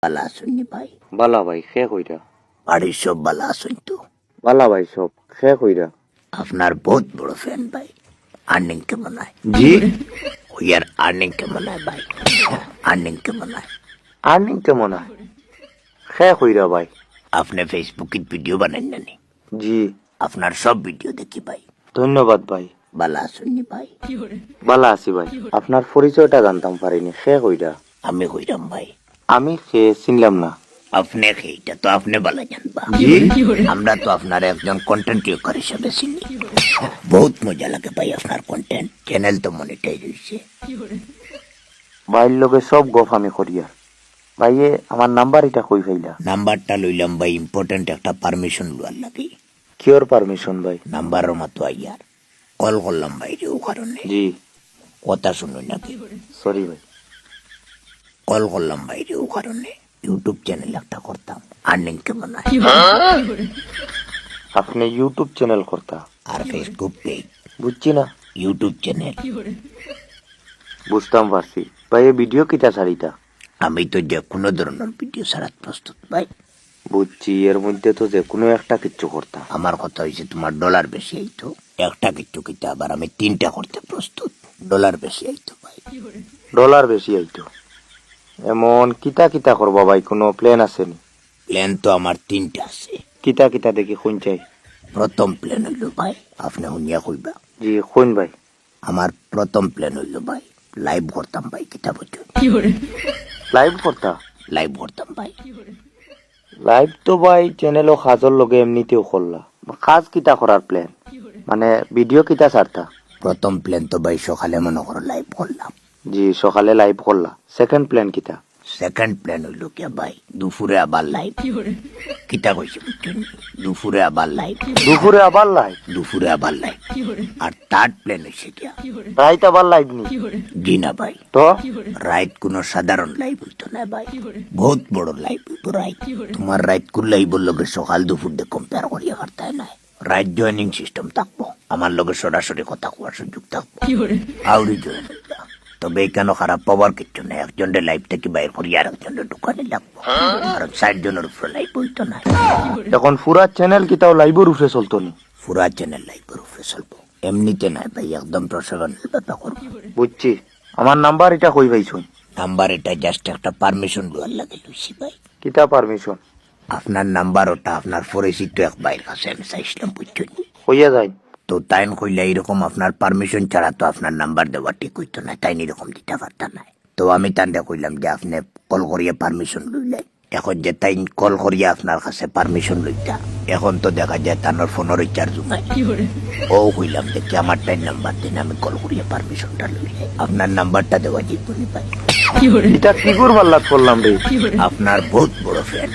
বালা আসুননি ভাই? বালা ভাই খে কইরা? বাড়ির সব বালা আসুন তো? বালা ভাই সব খে কইরা? আপনার বহুত বড় ফ্যান ভাই। আর্নিং কেমন হয়? জি ইয়ার আর্নিং কেমন হয় ভাই? আর্নিং কেমন হয়? আর্নিং কেমন হয়? খে কইরা ভাই? আপনি ফেসবুকে ভিডিও বানান না নি? জি আপনার সব ভিডিও দেখি ভাই। ধন্যবাদ ভাই। বালা আসুননি ভাই? বালা আছি ভাই। আপনার পরিচয়টা জানতাম পারিনি, খে কইরা? আমি কইরাম ভাই। আমি খে চিনলাম না। আপনি এইটা তো আপনি বালা জানবা। জি আমরা তো আপনার একজন কন্টেন্ট ক্রিয়েটর হিসেবে চিনি। বহুত মজা লাগে ভাই আপনার কন্টেন্ট। চ্যানেল তো মনিটাইজ হইছে। ভাইয়ের লগে সব গপ আমি করিয়া। ভাইয়ে আমার নাম্বার এটা কই পাইলা? নাম্বারটা লইলাম ভাই, ইম্পর্টেন্ট একটা পারমিশন লওয়ার লাগে। কিওর পারমিশন ভাই? নাম্বারের মতো আইয়ার কল করলাম ভাই রে, ও কারণে জি কথা শুনুন নাকি। সরি ভাই। কল করলাম ভাই রে, ও কারণে ইউটিউব চ্যানেল একটা করতাম। আর্নিং কেমন হয়? আপনি ইউটিউব চ্যানেল করতা? আর ফেসবুক পেজ, বুঝছি না। YouTube channel. বুঝতাম পারছি ভাই। এ ভিডিও কিটা ছাড়িতা? আমি তো যে কোনো ধরনের ভিডিও ছাড়াত প্রস্তুত ভাই। বুঝছি, এর মধ্যে তো যে কোনো একটা কিচ্ছু করতা। আমার কথা হয়েছে তোমার ডলার বেশি আইতো, একটা কিচ্ছু কিতা আবার আমি 3টা করতে প্রস্তুত। ডলার বেশি আইতো ভাই। ডলার বেশি আইতো? এমন কিতা কিতা করবা ভাই? কোনো প্ল্যান আছে নি? প্ল্যান তো আমার 3টা আছে। কিতা কিতা দেখি কোন চাই? প্রথম প্ল্যান হইল ভাই, আপনি শুনিয়া কইবা। জি কোন ভাই? আমার প্রথম প্ল্যান হইল ভাই, লাইভ করতাম ভাই। কিতা বলছো? লাইভ করতা? লাইভ করতাম ভাই। লাইভ তো ভাই চ্যানেলও কাজর লগে এমনিতেও করলা। কাজ কিতা করার প্ল্যান? মানে ভিডিও কিতা ছাড়তা? প্রথম প্ল্যান তো ভাই সকালে মনে করো লাইভ করলাম। জি সকালে লাইভ করলা। সেকেন্ড প্ল্যান কিতা? সেকেন্ড প্ল্যান হইল কে ভাই, দুপুরে আবার লাইভ। কিতা কইছি বুঝছেন? দুপুরে আবার লাইভ। দুপুরে আবার লাইভ? দুপুরে আবার লাইভ। আর থার্ড প্ল্যান হইছে কি, রাইত আবার লাইভ নি? জি না ভাই, তো রাইত কোনো সাধারণ লাইভ হইতো না ভাই, বহুত বড় লাইভ হইতো রাইত। তোমার রাইত কোন লাইভের লগে সকাল দুপুর দিয়ে কম্পেয়ার করিয়া করতে নাই। রাইট জয়নিং সিস্টেম থাকবো, আমার লগে সরাসরি কথা কোয়ার সুযোগ থাকবো। আউরি জয়েন হইবা। তবে এখানে খারাপ পাওয়ার কিছু নাই। একজনের লাইভ থেকে বাইর করি আর একজনের দোকানে লাগবো। আর 60 জনের উপরে লাইভ হইতো না। এখন পুরা চ্যানেল কিতাও লাইভের উপরে চলতো নি? পুরা চ্যানেল লাইভের উপরে চলবো, এমনিতে নাই ভাই, একদম প্রশাসনের ব্যাপার করবো। বুঝছি। আমার নাম্বার এটা কই পাইছুন? নাম্বার এটা জাস্ট একটা পারমিশন লওয়ার লাগে লইছি ভাই। কিতা পারমিশন? আপনার নাম্বার ওটা আপনার পরিচিত এক ভাইয়ের কাছে আমি চাইছিলাম বুঝছেন। কইয়া যাই? তো তাই কইলে এরকম আপনার পারমিশন ছাড়া তো আপনার নাম্বার দেওয়া ঠিক হইতো না, তাই এরকম দিতে পারতাম না। তো আমি তান্ডে কইলাম যে আপনি কল করিয়া পারমিশন লইলে। এখন যে তাই কল করিয়া আপনার কাছে পারমিশন লইতা, এখন তো দেখা যায় তানোর ফোনের রিচার্জ নাই। ও কইলাম যে কি আমার টাইম নাম্বার দিন, আমি কল করিয়া পারমিশনটা লইলে। আপনার নাম্বারটা দেওয়া যাইব নি ভাই। এটা কি করবার লাগ করলাম রে? আপনার বহুত বড় ফ্যান।